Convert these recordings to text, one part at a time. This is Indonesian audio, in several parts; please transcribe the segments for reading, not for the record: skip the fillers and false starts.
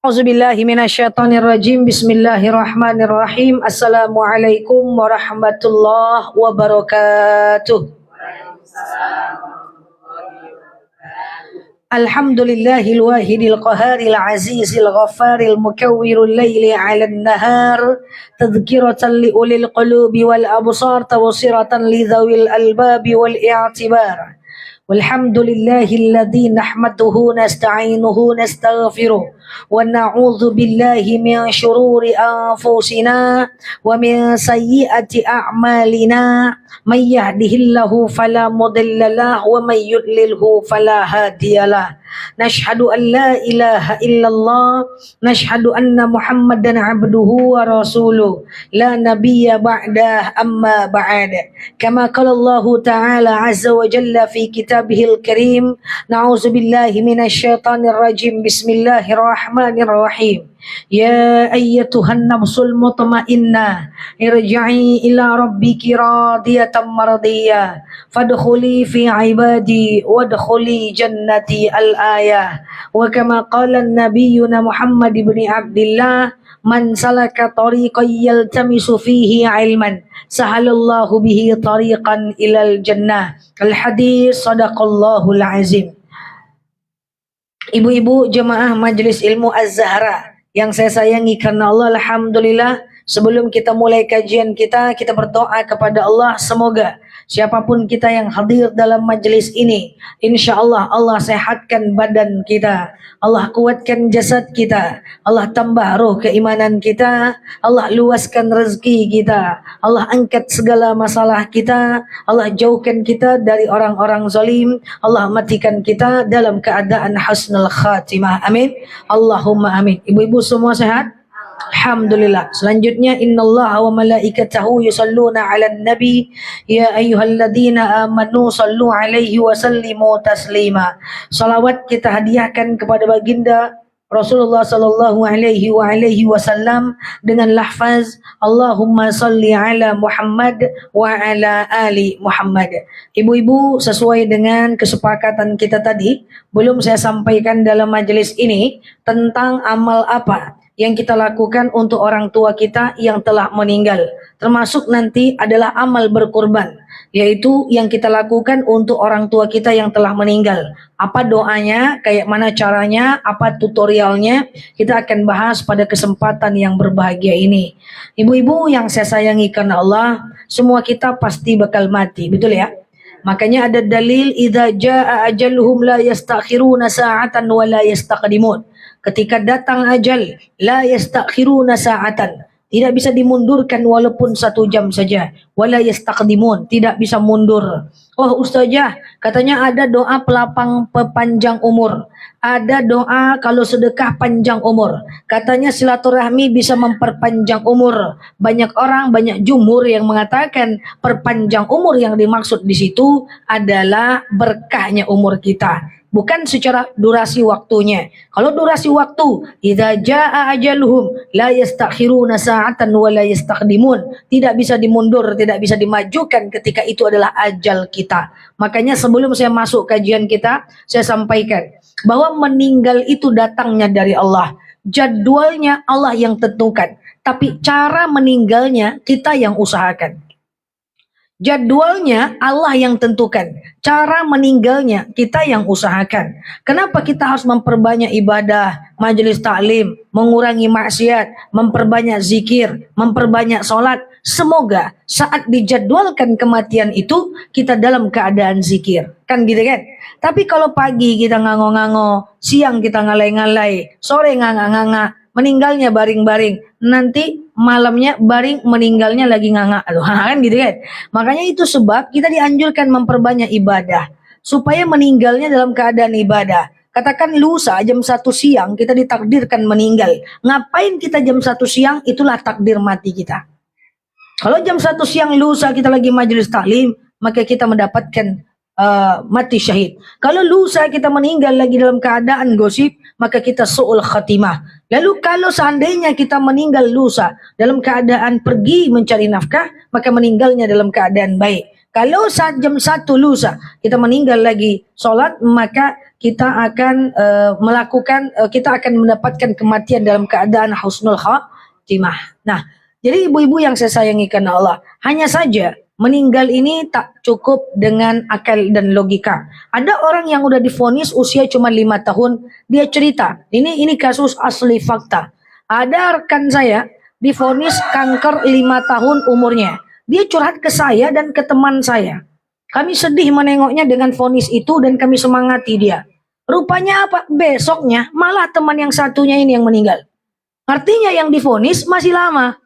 A'udzubillahi minasyaitonirrajim. Bismillahirrahmanirrahim. Assalamualaikum warahmatullahi wabarakatuh. Alhamdulillahil wahidil qaharil azizil ghaffaril mukawwirul laili 'alan nahar tadhkiratan li ulil qulubi wal absar tawsiratan li dzawil albabi wal i'tibar. Walhamdulillahilladzi nahmaduhu nasta'inuhu nastaghfiruh wa na'udzu billahi min syururi anfusina wa min sayyiati a'malina may yahdihillahu fala mudhillalah wa may yudlilhu fala hadiyalah. Nashhadu an la ilaha illallah nashhadu anna muhammadan abduhu wa rasuluh la nabiyya ba'dah amma ba'd. Kama qala Allah ta'ala azza wa jalla fi kitabihil karim, na'udzu billahi minasyaitonir rajim. Bismillahirrahmanirrahim. Ya ayyatuhan nafsul mutmainnah irji'i ila rabbiki radiyatan mardiyah fadkhuli fi ibadi wadkhuli jannati al-ayah. Wa kama qala nabiyyuna Muhammad ibn Abdullah, man salaka tariqan yaltamisu fihi ilman sahalallahu bihi tariqan ilal jannah. Al-hadis sadaqallahul azim. Ibu-ibu jemaah Majelis Ilmu Az-Zahra yang saya sayangi karena Allah, alhamdulillah, sebelum kita mulai kajian kita berdoa kepada Allah, semoga siapapun kita yang hadir dalam majelis ini, insya Allah Allah sehatkan badan kita, Allah kuatkan jasad kita, Allah tambah roh keimanan kita, Allah luaskan rezeki kita, Allah angkat segala masalah kita, Allah jauhkan kita dari orang-orang zalim, Allah matikan kita dalam keadaan husnul khatimah. Amin. Allahumma amin. Ibu-ibu semua sehat? Alhamdulillah. Selanjutnya, innallaha wa malaikatahu yusalluna 'alan nabi ya ayyuhalladzina amanu sallu 'alaihi wa sallimu taslima. Salawat kita hadiahkan kepada baginda Rasulullah sallallahu alaihi wasallam dengan lafaz Allahumma salli ala Muhammad wa ala ali Muhammad. Ibu-ibu, sesuai dengan kesepakatan kita tadi, belum saya sampaikan dalam majelis ini tentang amal apa yang kita lakukan untuk orang tua kita yang telah meninggal. Termasuk nanti adalah amal berkorban, yaitu yang kita lakukan untuk orang tua kita yang telah meninggal. Apa doanya, kayak mana caranya, apa tutorialnya, kita akan bahas pada kesempatan yang berbahagia ini. Ibu-ibu yang saya sayangi karena Allah, semua kita pasti bakal mati, betul ya? Makanya ada dalil idza jaa ajaluhum la yastakhiruna sa'atan wa la yastaqdimun. Ketika datang ajal, la yastakhiruna sa'atan, tidak bisa dimundurkan walaupun 1 jam saja. Wala yastaqdimun, tidak bisa mundur. Oh ustazah, katanya ada doa pelapang pepanjang umur. Ada doa kalau sedekah panjang umur. Katanya silaturahmi bisa memperpanjang umur. Banyak orang, banyak jumhur yang mengatakan perpanjang umur yang dimaksud di situ adalah berkahnya umur kita, bukan secara durasi waktunya. Kalau durasi waktu, idza jaa ajaluhum la yastakhiruna sa'atan wa la yastaqdimun, tidak bisa dimundur, tidak bisa dimajukan ketika itu adalah ajal kita. Makanya sebelum saya masuk kajian kita, saya sampaikan bahwa meninggal itu datangnya dari Allah. Jadwalnya Allah yang tentukan, tapi cara meninggalnya kita yang usahakan. Jadwalnya Allah yang tentukan, cara meninggalnya kita yang usahakan. Kenapa kita harus memperbanyak ibadah, majelis taklim, mengurangi maksiat, memperbanyak zikir, memperbanyak sholat? Semoga saat dijadwalkan kematian itu kita dalam keadaan zikir, kan gitu kan? Tapi kalau pagi kita ngango-ngango, siang kita ngalai-ngalai, sore nganga-nganga, meninggalnya baring-baring, nanti malamnya baring, meninggalnya lagi nganga, aduh, kan gitu kan? Makanya itu sebab kita dianjurkan memperbanyak ibadah supaya meninggalnya dalam keadaan ibadah. Katakan lusa jam 1 siang kita ditakdirkan meninggal, ngapain kita jam 1 siang? Itulah takdir mati kita. Kalau jam 1 siang lusa kita lagi majelis taklim, maka kita mendapatkan mati syahid. Kalau lusa kita meninggal lagi dalam keadaan gosip, maka kita su'ul khatimah. Lalu kalau seandainya kita meninggal lusa dalam keadaan pergi mencari nafkah, maka meninggalnya dalam keadaan baik. Kalau saat jam 1 lusa kita meninggal lagi sholat, maka kita akan kita akan mendapatkan kematian dalam keadaan husnul khatimah. Nah, jadi ibu-ibu yang saya sayangi karena Allah, hanya saja meninggal ini tak cukup dengan akal dan logika. Ada orang yang udah divonis usia cuma 5 tahun, dia cerita, ini kasus asli fakta. Ada rekan saya divonis kanker 5 tahun umurnya. Dia curhat ke saya dan ke teman saya. Kami sedih menengoknya dengan vonis itu dan kami semangati dia. Rupanya apa? Besoknya malah teman yang satunya ini yang meninggal. Artinya yang divonis masih lama.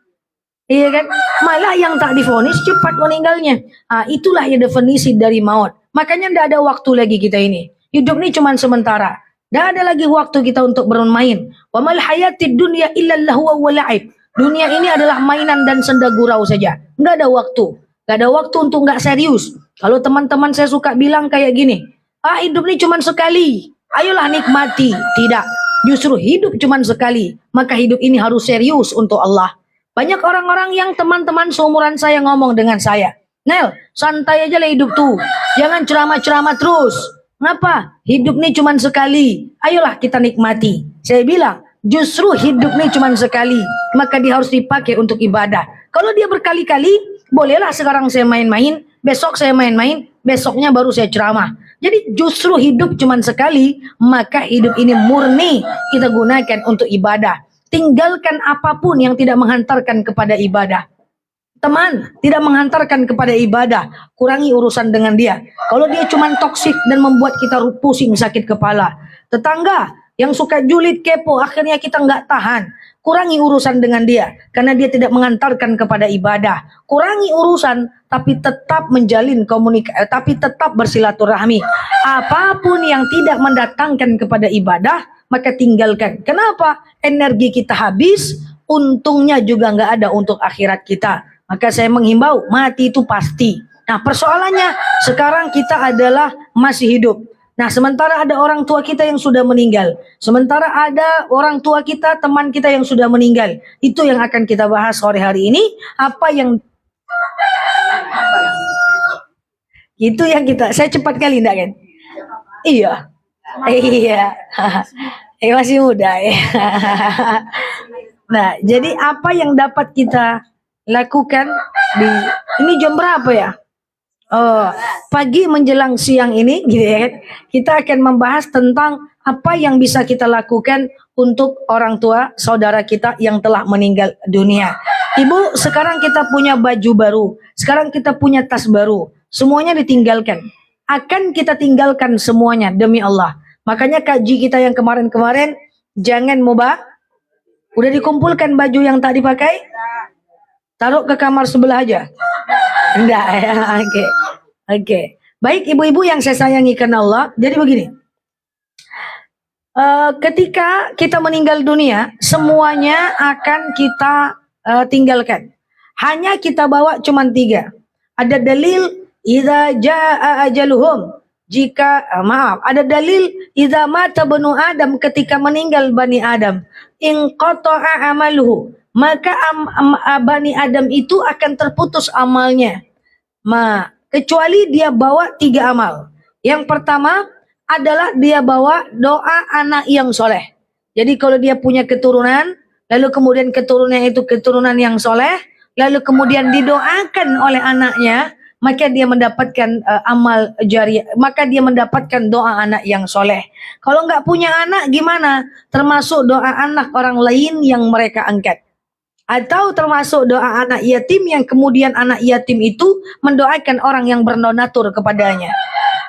Iya kan? Malah yang tak divonis cepat meninggalnya. Itulah ya definisi dari maut. Makanya tidak ada waktu lagi kita ini. Hidup ini cuma sementara. Tidak ada lagi waktu kita untuk bermain. Wa mal hayatid dunya illa lahu wa la'ib. Dunia ini adalah mainan dan senda gurau saja. Nggak ada waktu. Nggak ada waktu untuk nggak serius. Kalau teman-teman saya suka bilang kayak gini, hidup ini cuma sekali. Ayolah nikmati. Tidak. Justru hidup cuma sekali. Maka hidup ini harus serius untuk Allah. Banyak orang-orang yang teman-teman seumuran saya ngomong dengan saya, Nel, santai aja lah hidup tuh. Jangan ceramah-ceramah terus. Ngapa? Hidup ini cuma sekali. Ayolah kita nikmati. Saya bilang, justru hidup ini cuma sekali. Maka dia harus dipakai untuk ibadah. Kalau dia berkali-kali, bolehlah sekarang saya main-main, besok saya main-main, besoknya baru saya ceramah. Jadi justru hidup cuma sekali, maka hidup ini murni kita gunakan untuk ibadah. Tinggalkan apapun yang tidak menghantarkan kepada ibadah. Teman, tidak menghantarkan kepada ibadah, kurangi urusan dengan dia. Kalau dia cuma toksik dan membuat kita pusing sakit kepala. Tetangga yang suka julid kepo, akhirnya kita nggak tahan. Kurangi urusan dengan dia, karena dia tidak mengantarkan kepada ibadah. Kurangi urusan, tapi tetap menjalin komunikasi, tapi tetap bersilaturahmi. Apapun yang tidak mendatangkan kepada ibadah, maka tinggalkan. Kenapa? Energi kita habis, untungnya juga nggak ada untuk akhirat kita. Maka saya menghimbau, mati itu pasti. Nah, persoalannya sekarang kita adalah masih hidup. Nah, sementara ada orang tua kita yang sudah meninggal. Sementara ada orang tua kita, teman kita yang sudah meninggal. Itu yang akan kita bahas sore hari ini. Itu yang saya cepat kali enggak kan? Iya. Iya. Masih muda ya. Nah, jadi apa yang dapat kita lakukan ini jam berapa ya? Pagi menjelang siang ini gitu ya kan. Kita akan membahas tentang apa yang bisa kita lakukan untuk orang tua saudara kita yang telah meninggal dunia. Ibu, sekarang kita punya baju baru, sekarang kita punya tas baru, semuanya ditinggalkan. Akan kita tinggalkan semuanya demi Allah. Makanya kaji kita yang kemarin-kemarin, jangan mubah. Udah dikumpulkan baju yang tak dipakai? Taruh ke kamar sebelah aja. Enggak ya, oke. Baik ibu-ibu yang saya sayangi karena Allah. Jadi begini, ketika kita meninggal dunia, semuanya akan kita tinggalkan. Hanya kita bawa cuma 3. Ada dalil idza jaa ajaluhum. Ada dalil idza mata banu Adam, ketika meninggal Bani Adam, in qata'a amaluhu, maka Bani Adam itu akan terputus amalnya. Kecuali dia bawa 3 amal. Yang pertama adalah dia bawa doa anak yang soleh. Jadi kalau dia punya keturunan, lalu kemudian keturunannya itu keturunan yang soleh, lalu kemudian didoakan oleh anaknya, maka dia mendapatkan amal jariah, maka dia mendapatkan doa anak yang soleh. Kalau nggak punya anak gimana? Termasuk doa anak orang lain yang mereka angkat. Atau termasuk doa anak yatim yang kemudian anak yatim itu mendoakan orang yang berdonatur kepadanya.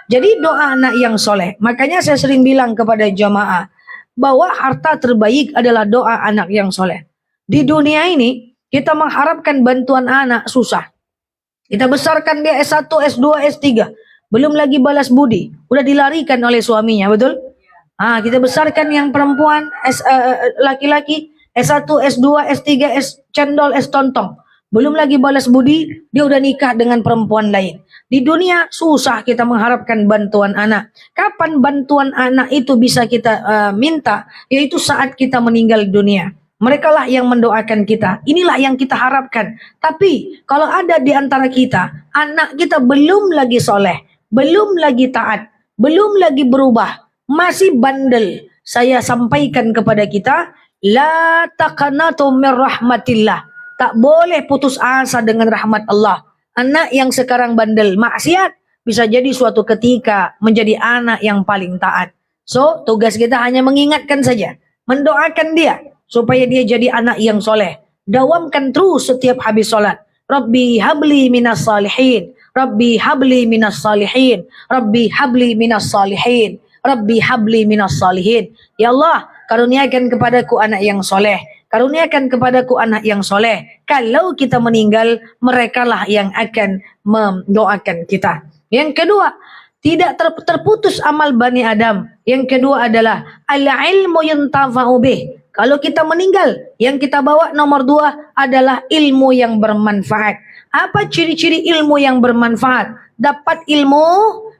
Jadi doa anak yang soleh. Makanya saya sering bilang kepada jamaah bahwa harta terbaik adalah doa anak yang soleh. Di dunia ini kita mengharapkan bantuan anak susah. Kita besarkan dia S1, S2, S3. Belum lagi balas budi. Udah dilarikan oleh suaminya, betul? Kita besarkan yang perempuan, laki-laki, S1, S2, S3, S cendol, S tontong. Belum lagi balas budi, dia udah nikah dengan perempuan lain. Di dunia susah kita mengharapkan bantuan anak. Kapan bantuan anak itu bisa kita minta? Yaitu saat kita meninggal dunia. Mereka lah yang mendoakan kita. Inilah yang kita harapkan. Tapi kalau ada di antara kita, anak kita belum lagi soleh, belum lagi taat, belum lagi berubah, masih bandel. Saya sampaikan kepada kita, la taqnatu min rahmatillah. Tak boleh putus asa dengan rahmat Allah. Anak yang sekarang bandel maksiat bisa jadi suatu ketika menjadi anak yang paling taat. So, tugas kita hanya mengingatkan saja, mendoakan dia supaya dia jadi anak yang soleh. Dawamkan terus setiap habis solat. Rabbi habli minas salihin. Rabbi habli minas salihin. Rabbi habli minas salihin. Rabbi habli minas salihin. Ya Allah, karuniakan kepadaku anak yang soleh. Karuniakan kepadaku anak yang soleh. Kalau kita meninggal, merekalah yang akan mendoakan kita. Yang kedua, tidak terputus amal Bani Adam. Yang kedua adalah al-ilmu yuntafa'u bih. Kalau kita meninggal, yang kita bawa nomor 2 adalah ilmu yang bermanfaat. Apa ciri-ciri ilmu yang bermanfaat? Dapat ilmu,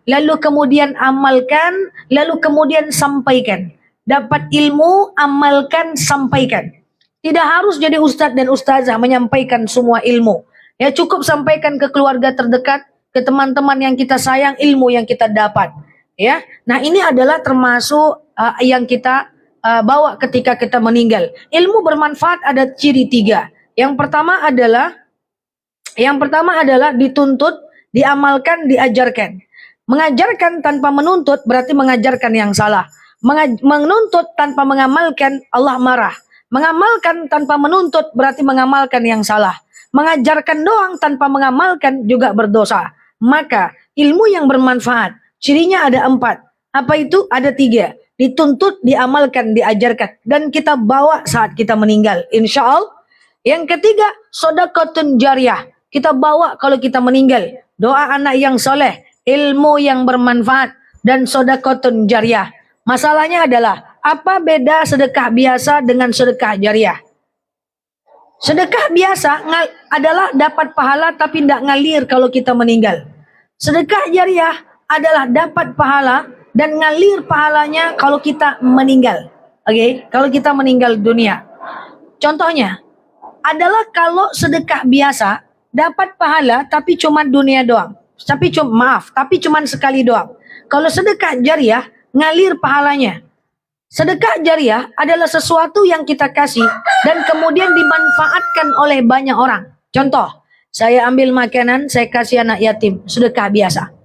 lalu kemudian amalkan, lalu kemudian sampaikan. Dapat ilmu, amalkan, sampaikan. Tidak harus jadi ustadz dan ustazah menyampaikan semua ilmu. Ya cukup sampaikan ke keluarga terdekat, ke teman-teman yang kita sayang, ilmu yang kita dapat. Ya, nah ini adalah termasuk yang kita bawa ketika kita meninggal. Ilmu bermanfaat ada ciri 3. Yang pertama adalah dituntut, diamalkan, diajarkan. Mengajarkan tanpa menuntut berarti mengajarkan yang salah. Menuntut tanpa mengamalkan Allah marah. Mengamalkan tanpa menuntut berarti mengamalkan yang salah. Mengajarkan doang tanpa mengamalkan juga berdosa. Maka ilmu yang bermanfaat cirinya ada 4. Apa itu? Ada 3. Dituntut, diamalkan, diajarkan, dan kita bawa saat kita meninggal, insya Allah. Yang ketiga, sodaqatun jariyah. Kita bawa kalau kita meninggal. Doa anak yang soleh, ilmu yang bermanfaat, dan sodaqatun jariyah. Masalahnya adalah, apa beda sedekah biasa dengan sedekah jariyah? Sedekah biasa adalah dapat pahala tapi tidak ngalir kalau kita meninggal. Sedekah jariyah adalah dapat pahala dan ngalir pahalanya kalau kita meninggal. Oke, kalau kita meninggal dunia. Contohnya adalah kalau sedekah biasa dapat pahala tapi cuma dunia doang. Tapi cuma sekali doang. Kalau sedekah jariyah ngalir pahalanya. Sedekah jariyah adalah sesuatu yang kita kasih dan kemudian dimanfaatkan oleh banyak orang. Contoh, saya ambil makanan, saya kasih anak yatim, sedekah biasa.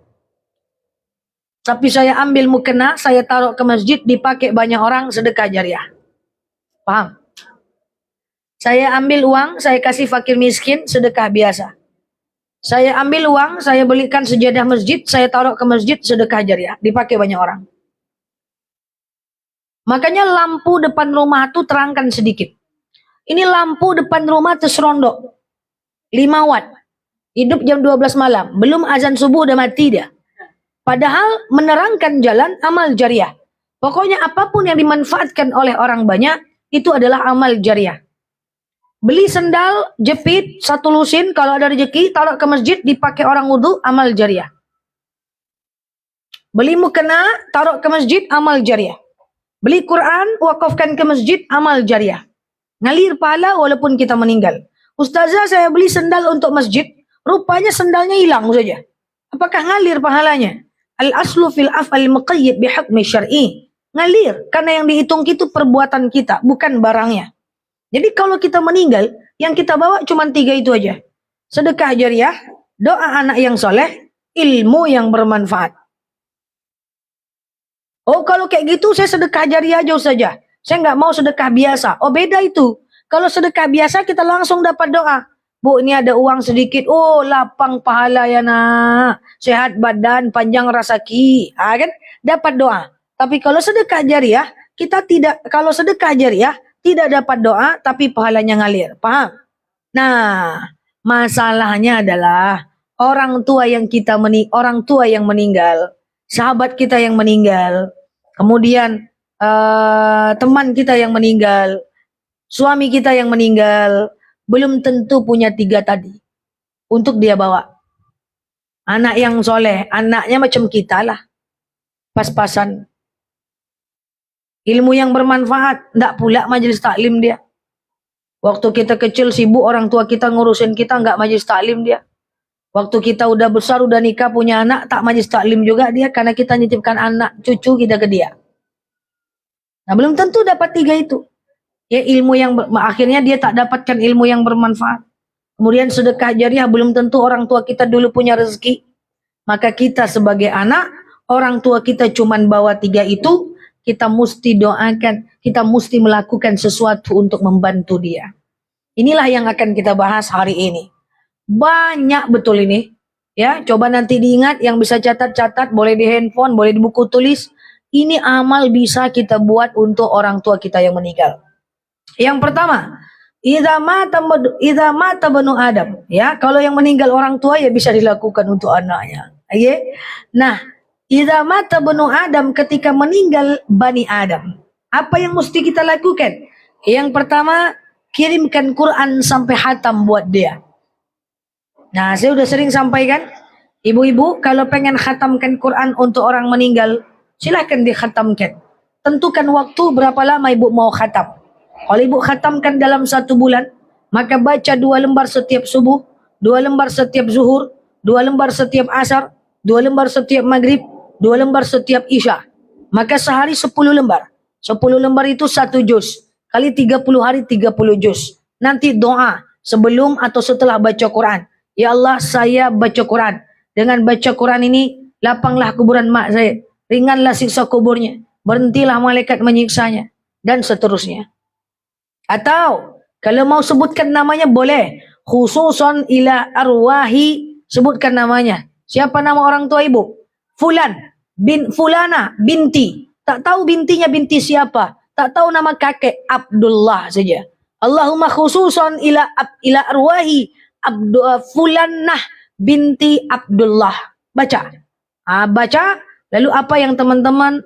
Tapi saya ambil mukena, saya taruh ke masjid, dipakai banyak orang, sedekah jariyah. Paham? Saya ambil uang, saya kasih fakir miskin, sedekah biasa. Saya ambil uang, saya belikan sejadah masjid, saya taruh ke masjid, sedekah jariyah. Dipakai banyak orang. Makanya lampu depan rumah itu terangkan sedikit. Ini lampu depan rumah itu serondok. 5 watt. Hidup jam 12 malam. Belum azan subuh udah mati dia. Padahal menerangkan jalan amal jariyah. Pokoknya apapun yang dimanfaatkan oleh orang banyak, itu adalah amal jariyah. Beli sendal, jepit, 1 lusin, kalau ada rezeki, taruh ke masjid, dipakai orang wudhu, amal jariyah. Beli mukena, taruh ke masjid, amal jariyah. Beli Quran, wakafkan ke masjid, amal jariyah. Ngalir pahala walaupun kita meninggal. Ustazah, saya beli sendal untuk masjid, rupanya sendalnya hilang saja. Apakah ngalir pahalanya? Al-aslu fil af'al muqayyid bihukmi syar'i. Ngalir, karena yang dihitung itu perbuatan kita, bukan barangnya. Jadi kalau kita meninggal, yang kita bawa cuma 3 itu aja. Sedekah jariyah, doa anak yang soleh, ilmu yang bermanfaat. Oh kalau kayak gitu saya sedekah jariyah aja saja. Saya nggak mau sedekah biasa. Oh beda itu. Kalau sedekah biasa kita langsung dapat doa. Bu, ini ada uang sedikit. Oh, lapang pahala ya nak. Sehat badan, panjang rezeki. Kan? Dapat doa. Tapi kalau sedekah jariyah, kita tidak. Kalau sedekah jariyah, tidak dapat doa, tapi pahalanya ngalir. Paham? Nah, masalahnya adalah orang tua yang meninggal, sahabat kita yang meninggal, kemudian teman kita yang meninggal, suami kita yang meninggal, belum tentu punya 3 tadi untuk dia bawa. Anak yang soleh, anaknya macam kita lah, pas-pasan. Ilmu yang bermanfaat, tidak pula majelis taklim dia. Waktu kita kecil sibuk orang tua kita ngurusin kita, nggak majlis taklim dia. Waktu kita udah besar, udah nikah, punya anak, tak majlis taklim juga dia, karena kita nitipkan anak cucu kita ke dia. Nah, belum tentu dapat 3 itu. Ya, ilmu yang akhirnya dia tak dapatkan ilmu yang bermanfaat. Kemudian sedekah jariah, belum tentu orang tua kita dulu punya rezeki. Maka kita sebagai anak, orang tua kita cuman bawa 3 itu, kita mesti doakan, kita mesti melakukan sesuatu untuk membantu dia. Inilah yang akan kita bahas hari ini. Banyak betul ini. Ya, coba nanti diingat, yang bisa catat-catat, boleh di handphone, boleh di buku tulis. Ini amal bisa kita buat untuk orang tua kita yang meninggal. Yang pertama, idza mata banu Adam, ya, kalau yang meninggal orang tua ya bisa dilakukan untuk anaknya. Okay? Nah, idza mata banu Adam, ketika meninggal Bani Adam, apa yang mesti kita lakukan? Yang pertama, kirimkan Quran sampai hatam buat dia. Nah, saya udah sering sampaikan, ibu-ibu kalau pengen khatamkan Quran untuk orang meninggal, silahkan dikhatamkan. Tentukan waktu berapa lama ibu mau khatam. Kalau ibu khatamkan dalam 1 bulan, maka baca 2 lembar setiap subuh, 2 lembar setiap zuhur, 2 lembar setiap asar, 2 lembar setiap maghrib, 2 lembar setiap isya. Maka sehari 10 lembar. 10 lembar itu 1 juz. Kali 30 hari 30 juz. Nanti doa sebelum atau setelah baca Quran. Ya Allah, saya baca Quran. Dengan baca Quran ini, lapanglah kuburan mak saya. Ringanlah siksa kuburnya. Berhentilah malaikat menyiksanya. Dan seterusnya. Atau, kalau mau sebutkan namanya boleh. Khususon ila arwahi. Sebutkan namanya. Siapa nama orang tua ibu? Fulan. Fulana. Binti. Tak tahu bintinya binti siapa. Tak tahu nama kakek. Abdullah saja. Allahumma khususon ila arwahi. Fulanah binti Abdullah. Baca. Baca. Lalu apa yang teman-teman,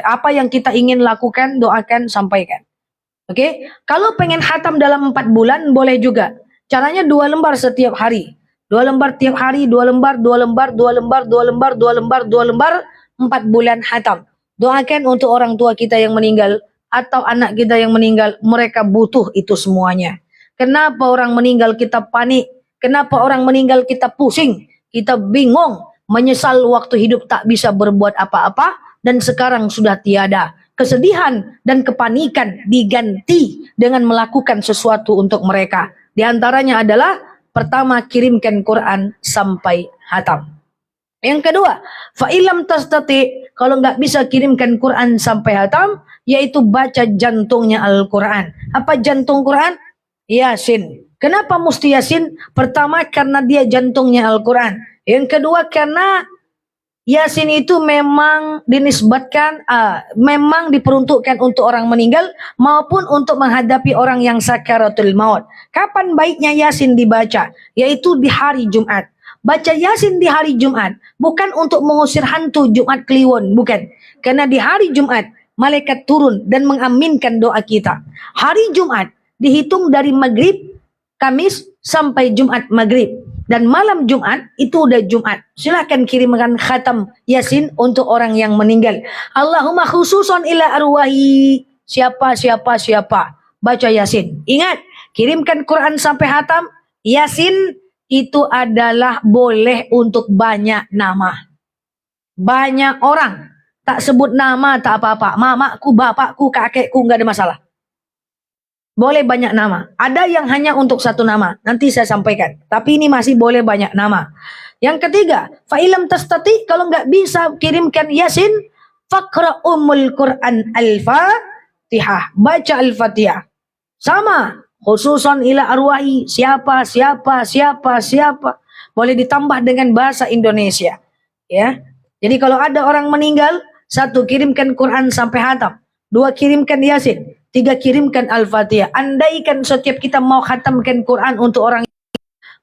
apa yang kita ingin lakukan, doakan, sampaikan. Oke. Kalau pengen khatam dalam 4 bulan, boleh juga. Caranya 2 lembar setiap hari. 2 lembar tiap hari, 2 lembar, 2 lembar, 2 lembar, 2 lembar, 2 lembar, 2 lembar, 4 bulan khatam. Doakan untuk orang tua kita yang meninggal, atau anak kita yang meninggal, mereka butuh itu semuanya. Kenapa orang meninggal kita panik? Kenapa orang meninggal kita pusing? Kita bingung, menyesal waktu hidup tak bisa berbuat apa-apa, dan sekarang sudah tiada. Kesedihan dan kepanikan diganti dengan melakukan sesuatu untuk mereka. Di antaranya adalah, pertama, kirimkan Quran sampai hatam. Yang kedua, fa'ilam tastati, kalau nggak bisa kirimkan Quran sampai hatam, yaitu baca jantungnya Al-Quran. Apa jantung Quran? Yasin. Kenapa mesti Yasin? Pertama, karena dia jantungnya Al-Quran. Yang kedua, karena Yasin itu memang dinisbatkan, memang diperuntukkan untuk orang meninggal maupun untuk menghadapi orang yang sakaratul maut. Kapan baiknya Yasin dibaca? Yaitu di hari Jumat. Baca Yasin di hari Jumat bukan untuk mengusir hantu Jumat Kliwon, bukan. Karena di hari Jumat malaikat turun dan mengaminkan doa kita. Hari Jumat dihitung dari maghrib Kamis sampai Jumat maghrib. Dan malam Jumat itu udah Jumat. Silahkan kirimkan khatam Yasin untuk orang yang meninggal. Allahumma khususon ila arwahi. Siapa. Baca Yasin. Ingat, kirimkan Quran sampai hatam. Yasin itu adalah boleh untuk banyak nama. Banyak orang. Tak sebut nama, tak apa-apa. Mamaku, bapakku, kakekku, nggak ada masalah. Boleh banyak nama. Ada yang hanya untuk 1 nama. Nanti saya sampaikan. Tapi ini masih boleh banyak nama. Yang ketiga, fa'ilam tastati, kalau nggak bisa kirimkan Yasin, faqra'umul Quran al-Fatihah. Baca al-Fatihah. Sama. Khususon ila arwahi. Siapa. Boleh ditambah dengan bahasa Indonesia. Ya. Jadi kalau ada orang meninggal, 1, kirimkan Quran sampai hatam. 2, kirimkan Yasin. 3, kirimkan Al-Fatihah. Andaikan setiap kita mau khatamkan Quran untuk orang,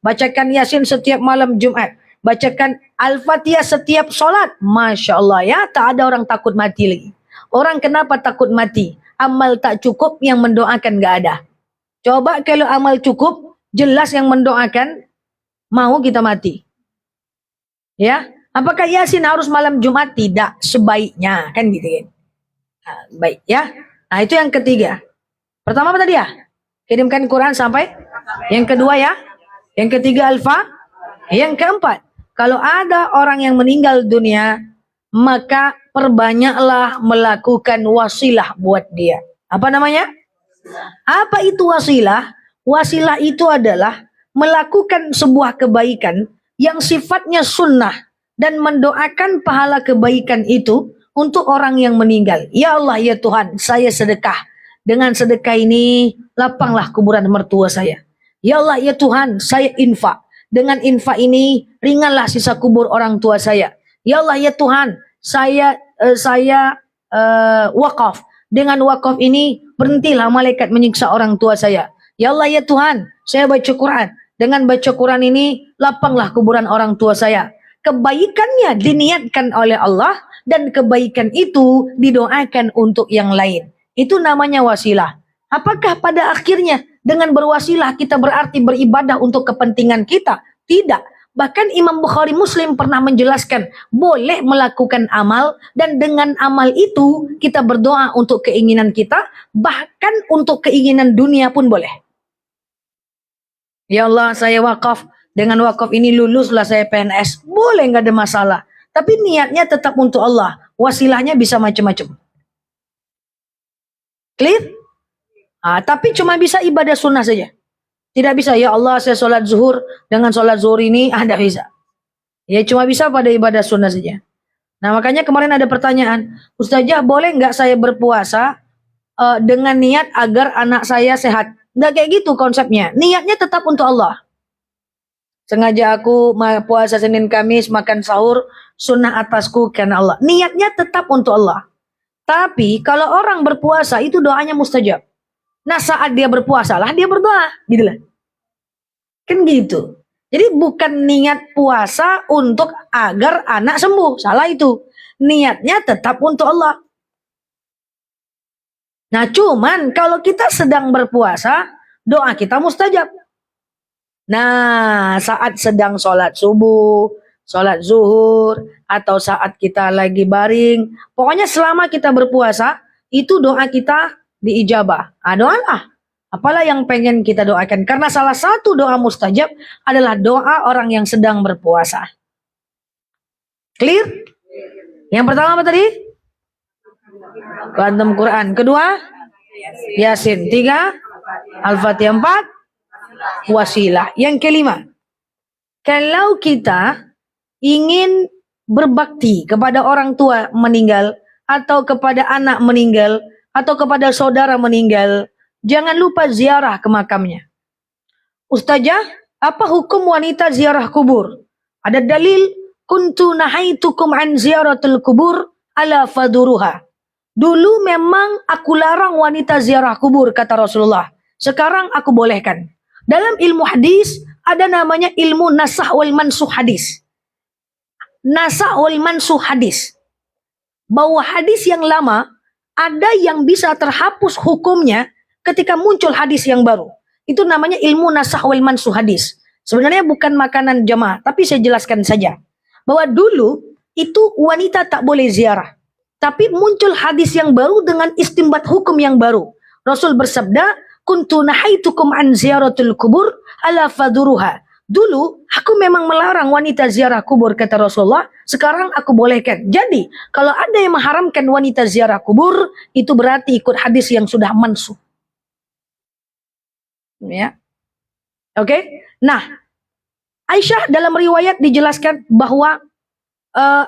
bacakan Yasin setiap malam Jumat, bacakan Al-Fatihah setiap sholat, Masya Allah ya, tak ada orang takut mati lagi. Orang kenapa takut mati? Amal tak cukup, yang mendoakan gak ada. Coba kalau amal cukup, jelas yang mendoakan, mau kita mati. Ya, apakah Yasin harus malam Jumat? Tidak, sebaiknya, kan gitu kan. Nah, baik ya. Nah, itu yang ketiga. Pertama apa tadi ya? Kirimkan Quran sampai yang kedua ya. Yang ketiga yang keempat, kalau ada orang yang meninggal dunia, maka perbanyaklah melakukan wasilah buat dia. Apa namanya? Apa itu wasilah? Wasilah itu adalah melakukan sebuah kebaikan yang sifatnya sunnah dan mendoakan pahala kebaikan itu untuk orang yang meninggal. Ya Allah, ya Tuhan, saya sedekah. Dengan sedekah ini, lapanglah kuburan mertua saya. Ya Allah, ya Tuhan, saya infak. Dengan infak ini, ringanlah sisa kubur orang tua saya. Ya Allah, ya Tuhan, saya wakaf. Dengan wakaf ini, berhentilah malaikat menyiksa orang tua saya. Ya Allah, ya Tuhan, saya baca Quran. Dengan baca Quran ini, lapanglah kuburan orang tua saya. Kebaikannya diniatkan oleh Allah, dan kebaikan itu didoakan untuk yang lain. Itu namanya wasilah. Apakah pada akhirnya dengan berwasilah kita berarti beribadah untuk kepentingan kita? Tidak. Bahkan Imam Bukhari Muslim pernah menjelaskan boleh melakukan amal, dan dengan amal itu kita berdoa untuk keinginan kita, bahkan untuk keinginan dunia pun boleh. Ya Allah, saya wakaf, dengan wakaf ini luluslah saya PNS, boleh, nggak ada masalah. Tapi niatnya tetap untuk Allah. Wasilahnya bisa macam-macam. Clear? Tapi cuma bisa ibadah sunnah saja. Tidak bisa, ya Allah saya sholat zuhur, dengan sholat zuhur ini tidak bisa. Ya cuma bisa pada ibadah sunnah saja. Nah makanya kemarin ada pertanyaan, Ustazah boleh nggak saya berpuasa dengan niat agar anak saya sehat? Nggak kayak gitu konsepnya. Niatnya tetap untuk Allah. Sengaja aku puasa Senin Kamis, makan sahur, sunnah atasku karena Allah. Niatnya tetap untuk Allah. Tapi kalau orang berpuasa itu doanya mustajab. Nah saat dia berpuasa lah dia berdoa, gitu lah. Kan gitu. Jadi bukan niat puasa untuk agar anak sembuh, salah itu. Niatnya tetap untuk Allah. Nah cuman kalau kita sedang berpuasa, doa kita mustajab. Nah saat sedang sholat subuh, sholat zuhur, atau saat kita lagi baring, pokoknya selama kita berpuasa, itu doa kita diijabah. Doalah. Apalah yang pengen kita doakan. Karena salah satu doa mustajab adalah doa orang yang sedang berpuasa. Clear? Yang pertama apa tadi? Khatam Quran. Kedua? Yasin. Tiga? Al-Fatihah. Empat? Wasilah. Yang kelima. Kalau kita ingin berbakti kepada orang tua meninggal, atau kepada anak meninggal, atau kepada saudara meninggal, jangan lupa ziarah ke makamnya. Ustazah, apa hukum wanita ziarah kubur? Ada dalil, kuntu nahaitukum an ziaratul kubur ala faduruha. Dulu memang aku larang wanita ziarah kubur, kata Rasulullah. Sekarang aku bolehkan. Dalam ilmu hadis, ada namanya ilmu nasah wal mansuh hadis. Nasah wal mansuh hadis. Bahwa hadis yang lama, ada yang bisa terhapus hukumnya ketika muncul hadis yang baru. Itu namanya ilmu nasah wal mansuh hadis. Sebenarnya bukan makanan jamaah, tapi saya jelaskan saja. Bahwa dulu itu wanita tak boleh ziarah. Tapi muncul hadis yang baru dengan istimbat hukum yang baru. Rasul bersabda, kuntu nahaitukum an ziaratul kubur ala faduruha. Dulu aku memang melarang wanita ziarah kubur, kata Rasulullah. Sekarang aku bolehkan. Jadi kalau ada yang mengharamkan wanita ziarah kubur, itu berarti ikut hadis yang sudah mansuh. Ya, oke. Nah, Aisyah dalam riwayat dijelaskan bahwa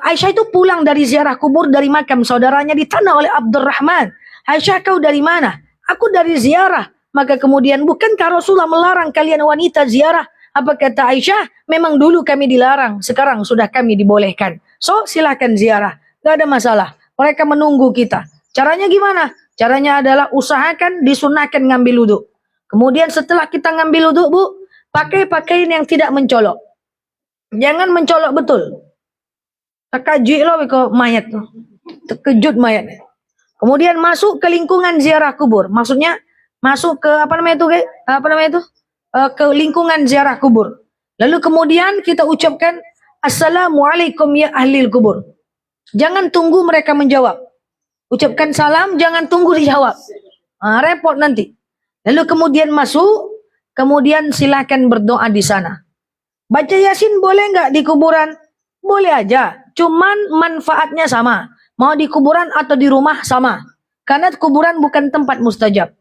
Aisyah itu pulang dari ziarah kubur dari makam saudaranya di tanah oleh Abdurrahman. Aisyah, kau dari mana? Aku dari ziarah. Maka kemudian, bukankah Rasulullah melarang kalian wanita ziarah? Apa kata Aisyah? Memang dulu kami dilarang, sekarang sudah kami dibolehkan. So silakan ziarah, gak ada masalah. Mereka menunggu kita. Caranya gimana? Caranya adalah usahakan disunahkan ngambil wudhu. Kemudian setelah kita ngambil wudhu, Bu, pakai pakaian yang tidak mencolok. Jangan mencolok betul. Terkejut loh kok mayat. Terkejut mayat. Kemudian masuk ke lingkungan ziarah kubur. Maksudnya masuk ke ke lingkungan ziarah kubur. Lalu kemudian kita ucapkan Assalamualaikum ya ahlil kubur. Jangan tunggu mereka menjawab. Ucapkan salam, jangan tunggu dijawab. Repot nanti. Lalu kemudian masuk, kemudian silakan berdoa di sana. Baca Yasin boleh nggak di kuburan? Boleh aja, cuman manfaatnya sama. Mau di kuburan atau di rumah sama. Karena kuburan bukan tempat mustajab.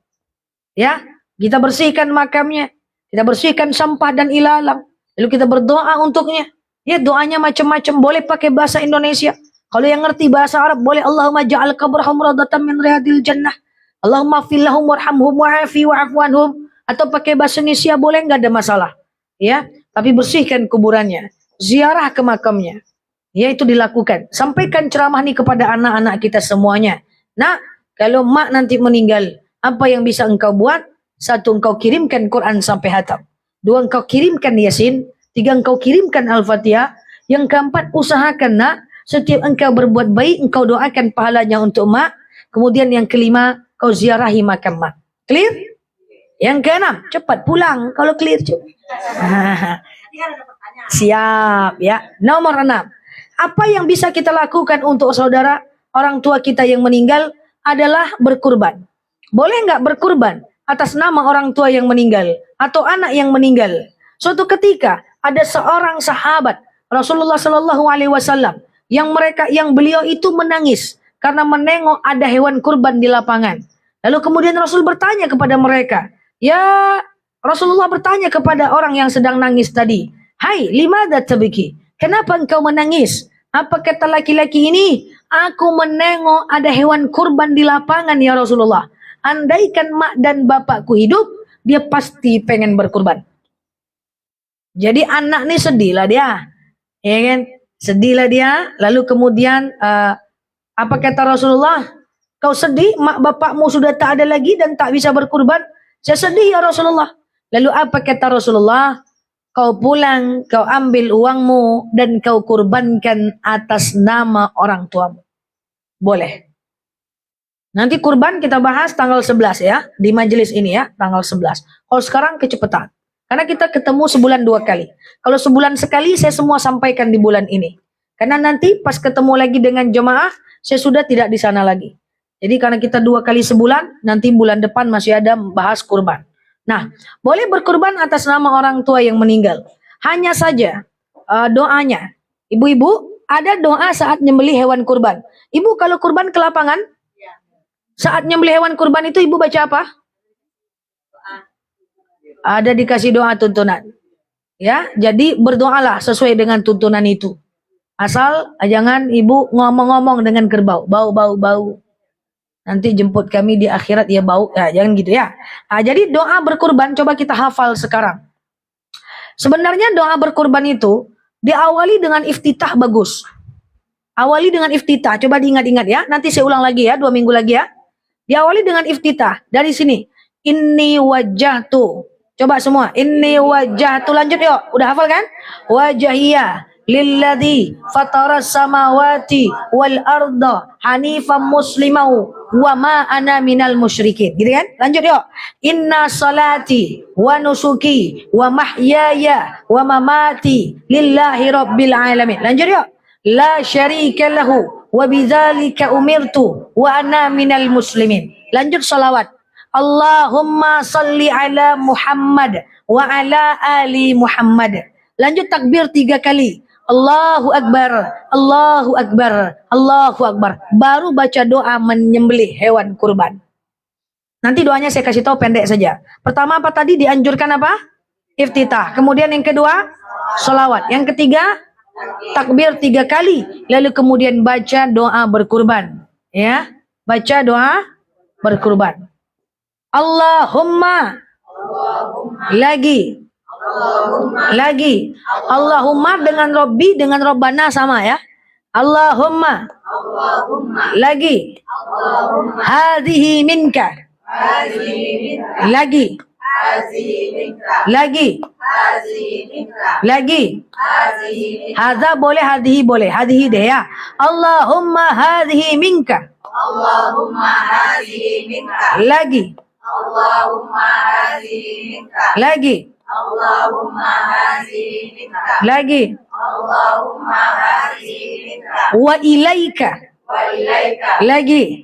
Ya, kita bersihkan makamnya, kita bersihkan sampah dan ilalang. Lalu kita berdoa untuknya. Ya, doanya macam-macam, boleh pakai bahasa Indonesia. Kalau yang ngerti bahasa Arab boleh Allahumma ja'al qabrahum radatan min riyadil jannah. Allahumma fil lahum warhamhum wa'afi wa'afu anhum. Atau pakai bahasa Indonesia boleh, nggak ada masalah. Ya, tapi bersihkan kuburannya, ziarah ke makamnya. Ya, itu dilakukan. Sampaikan ceramah ini kepada anak-anak kita semuanya. Nah, kalau mak nanti meninggal, apa yang bisa engkau buat? Satu, engkau kirimkan Quran sampai hatam. Dua, engkau kirimkan Yasin. Tiga, engkau kirimkan Al-Fatihah. Yang keempat, usahakan nak, setiap engkau berbuat baik, engkau doakan pahalanya untuk mak. Kemudian yang kelima, kau ziarahi makam mak. Clear? Yang keenam, cepat pulang kalau clear. Siap ya. Nomor 6. Apa yang bisa kita lakukan untuk saudara orang tua kita yang meninggal adalah berkurban. Boleh nggak berkurban atas nama orang tua yang meninggal atau anak yang meninggal? Suatu ketika ada seorang sahabat Rasulullah Shallallahu Alaihi Wasallam yang beliau itu menangis karena menengok ada hewan kurban di lapangan. Lalu kemudian Rasul bertanya kepada mereka, Rasulullah bertanya kepada orang yang sedang nangis tadi, "Hai, limada tabiki? Kenapa engkau menangis?" Apa kata laki-laki ini? "Aku menengok ada hewan kurban di lapangan ya Rasulullah. Andaikan mak dan bapakku hidup, dia pasti pengen berkurban." Jadi anak nih sedih lah dia, ya kan? Sedih lah dia. Lalu kemudian apa kata Rasulullah? "Kau sedih, mak bapakmu sudah tak ada lagi dan tak bisa berkurban?" "Saya sedih ya Rasulullah." Lalu apa kata Rasulullah? "Kau pulang, kau ambil uangmu dan kau kurbankan atas nama orang tuamu." Boleh. Nanti kurban kita bahas tanggal 11 ya, di majelis ini ya, tanggal 11. Kalau sekarang kecepatan. Karena kita ketemu sebulan 2 kali. Kalau sebulan sekali saya semua sampaikan di bulan ini. Karena nanti pas ketemu lagi dengan jemaah, saya sudah tidak di sana lagi. Jadi karena kita 2 kali sebulan, nanti bulan depan masih ada bahas kurban. Nah, boleh berkurban atas nama orang tua yang meninggal. Hanya saja doanya. Ibu-ibu, ada doa saat nyembelih hewan kurban. Ibu kalau kurban ke lapangan, saat nyembelih hewan kurban itu ibu baca apa? Ada dikasih doa tuntunan. Ya, jadi berdoalah sesuai dengan tuntunan itu. Asal jangan ibu ngomong-ngomong dengan kerbau, bau. Nanti jemput kami di akhirat ya bau. Ya, jangan gitu ya. Nah, jadi doa berkurban coba kita hafal sekarang. Sebenarnya doa berkurban itu diawali dengan iftitah bagus. Awali dengan iftitah. Coba diingat-ingat ya. Nanti saya ulang lagi ya, 2 minggu lagi ya. Diawali dengan iftitah. Dari sini. Inni wajjahtu. Coba semua. Inni wajjahtu. Lanjut yuk. Udah hafal kan? Wajahiyah lilladzi fataras samawati wal arda hanifan muslimau wa ma ana minal musyrikin. Gitu kan? Lanjut yuk. Inna salati wa nusuki wa mahyaya wa mamati lillahi rabbil alamin. Lanjut yuk. La syarika lahu wa bidzalika umirtu wa ana minal muslimin. Lanjut salawat. Allahumma salli ala Muhammad wa ala ali Muhammad. Lanjut takbir 3 kali. Allahu Akbar, Allahu Akbar, Allahu Akbar. Baru baca doa menyembelih hewan kurban. Nanti doanya saya kasih tahu pendek saja. Pertama apa tadi dianjurkan apa? Iftitah. Kemudian yang kedua, sholawat. Yang ketiga, takbir 3 kali. Lalu kemudian baca doa berkurban. Ya, baca doa berkurban. Allahumma. Lagi. Allahumma dengan Robbi dengan Robbana sama ya. Allahumma. Lagi. Hadhihi minka. Lagi. Hadza boleh, hadhihi boleh. Hadhihi deh ya. Allahumma hadhihi minka. Lagi. Lagi. Lagi. Wa ilaika. Lagi.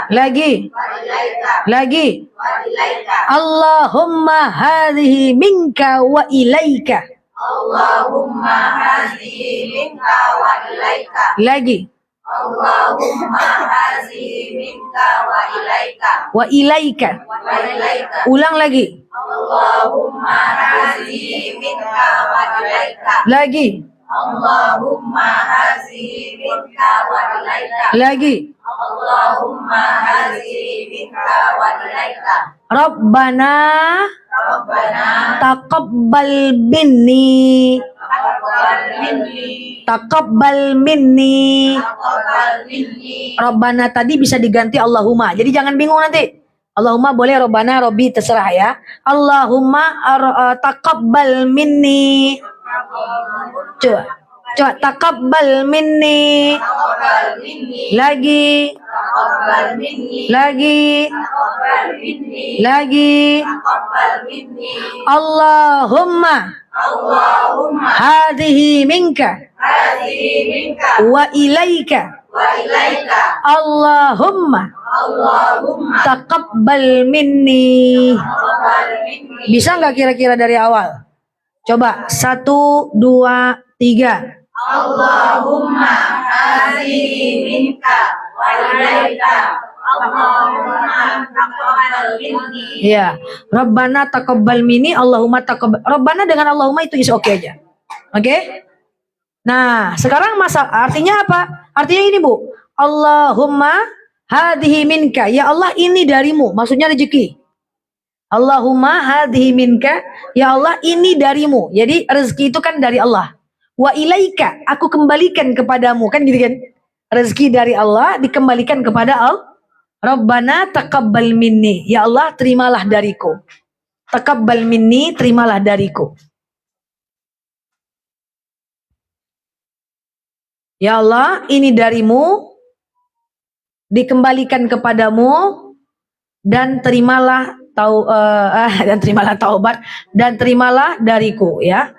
Lagi. Lagi. Allahumma hadhihi minka wa ilaika. Allahumma hazihi minka wa ilaika. Lagi. Allahumma hazihi minka wa ilaika. Wa ilaika. Wa ilaika. Ulang lagi. Allahumma hazihi minka wa ilaika. Lagi. Allahumma hazihi minka wa ilaika. Lagi. Allahumma hazihi minka wa ilaika. Rabbana Rabbana taqabbal minni. taqabbal minni. Taqabbal minni. Taqabbal minni. Rabbana tadi bisa diganti Allahumma. Jadi jangan bingung nanti. Allahumma boleh, Rabbana, Robbi terserah ya. Allahumma taqabbal minni. Coba taqabbal minni. Taqabbal minni. Lagi. Taqabbal minni. Lagi. Taqabbal minni. Lagi. Taqabbal minni. Allahumma Allahumma hadhihi minka hazihi minka wa ilaika. wa ilaika. Allahumma Allahumma taqabbal minni. taqabbal minni. Bisa nggak kira-kira dari awal? Coba 1, 2, 3. Allahumma hazihi minka wa ilaika. Allahumma taqabbal minni. Iya. Rabbana taqabbal minni. Allahumma taqabbal. Rabbana dengan Allahumma itu is oke aja. Oke? Nah, sekarang artinya apa? Artinya ini, Bu. Allahumma hadhihi minka. Ya Allah, ini darimu. Maksudnya rezeki. Allahumma hadhihi minka. Ya Allah, ini darimu. Jadi rezeki itu kan dari Allah. Wa ilaika, aku kembalikan kepadamu. Kan gitu kan? Rezeki dari Allah dikembalikan kepada Allah. Rabbana taqabbal minni. Ya Allah, terimalah dariku. Taqabbal minni, terimalah dariku. Ya Allah, ini darimu, dikembalikan kepadamu, dan terimalah taubat, dan terimalah dariku, ya.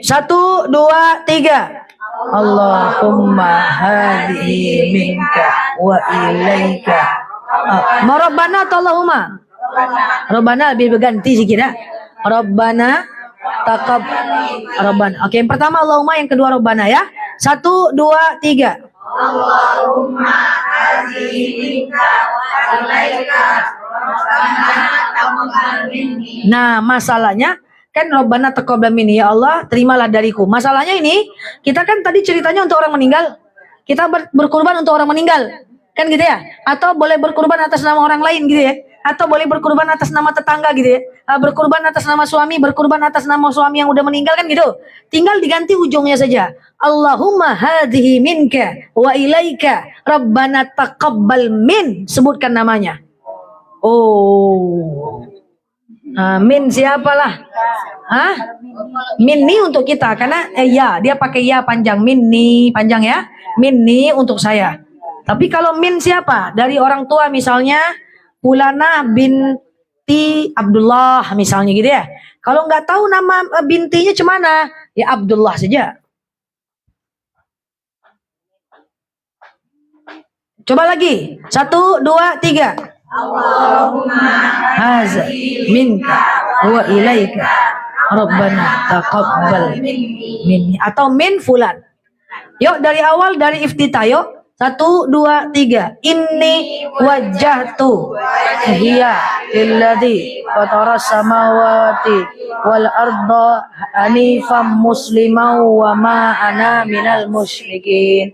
Satu, dua, tiga. Allahumma hadhihi minka wa ilaika. Mau Rabbana atau Allahumma? Rabbana lebih berganti sedikit ya. Rabbana Rabbana. Oke, yang pertama Allahumma, yang kedua Rabbana ya. 1, 2, 3. Allahumma hazihi minka wa ilaika. Rabbana taqabbal minni. Nah, masalahnya kan Rabbana taqabbal minni, ya Allah terimalah dariku. Masalahnya ini, kita kan tadi ceritanya untuk orang meninggal. Kita berkorban untuk orang meninggal. Kan gitu ya? Atau boleh berkorban atas nama orang lain gitu ya? Atau boleh berkorban atas nama tetangga gitu ya? Berkorban atas nama suami, berkorban atas nama suami yang udah meninggal kan gitu. Tinggal diganti ujungnya saja. Allahumma hadhihi minka wa ilaika. Rabbana taqabbal min. Sebutkan namanya. Oh. Min siapalah? Hah? Minni untuk kita karena ya dia pakai ya panjang, minni panjang ya. Minni untuk saya. Tapi kalau min siapa? Dari orang tua misalnya Fulana binti Abdullah misalnya gitu ya. Kalau nggak tahu nama bintinya cemana, ya Abdullah saja. Coba lagi. 1, 2, 3. Allahumma Haza minka wa ilaika. Rabbana taqabbal minni. Atau min fulan. Yuk dari awal, dari iftitah yuk. 1, 2, 3. Inni wajjahtu hiya lilladzi fatara samawati wal arda hanifan musliman wa ma ana minal musyrikin.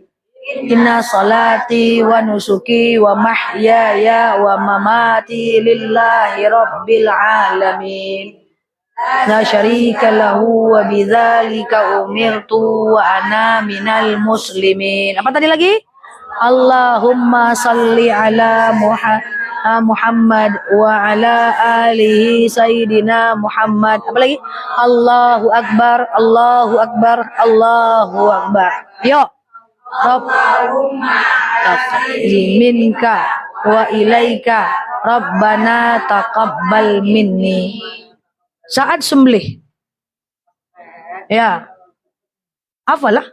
Inna salati wa nusuki wa mahyaya wa mamati lillahi rabbil alamin. La syarika lahu wa bidzalika umirtu wa ana minal muslimin. Apa tadi lagi? Allahumma salli ala Muhammad wa ala alihi sayyidina Muhammad. Apa lagi? Allahu akbar, Allahu akbar, Allahu akbar. Yuk. Allahumma minka wa ilaika. Rabbana taqabbal minni. Saat sembelih. Ya. Hafalah.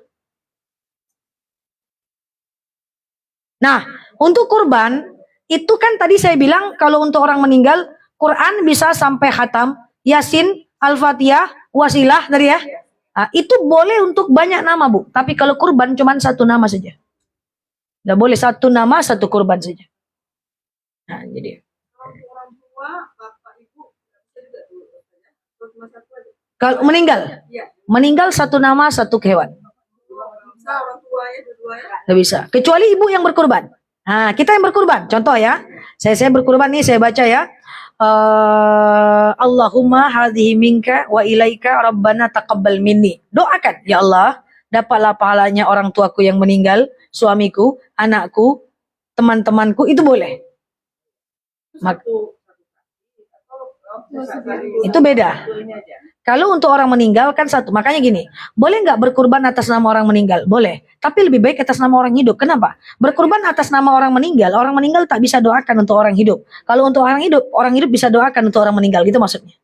Nah, untuk kurban itu kan tadi saya bilang kalau untuk orang meninggal Quran bisa sampai khatam, Yasin, Al-Fatihah, Wasilah tadi ya. Nah, itu boleh untuk banyak nama, Bu. Tapi kalau kurban cuma satu nama saja. Tidak boleh satu nama, satu kurban saja. Nah, jadi Orang tua, bapak, ibu, bisa juga tuh. Terus cuma satu aja. kalau meninggal, Iya. meninggal satu nama, satu hewan. Bisa orang tuanya, dua-duanya. Tidak bisa. Kecuali ibu yang berkurban. Nah, kita yang berkurban. Contoh ya. Saya berkurban nih, saya baca ya. Allahumma hadhihi minka wa ilaika rabbana taqabbal minni. Doakan, ya Allah, dapatlah pahalanya orang tuaku yang meninggal, suamiku, anakku, teman-temanku, itu boleh. Itu beda. Kalau untuk orang meninggal kan satu. Makanya gini, boleh nggak berkurban atas nama orang meninggal? Boleh. Tapi lebih baik atas nama orang hidup. Kenapa? Berkurban atas nama orang meninggal tak bisa doakan untuk orang hidup. Kalau untuk orang hidup bisa doakan untuk orang meninggal. Gitu maksudnya.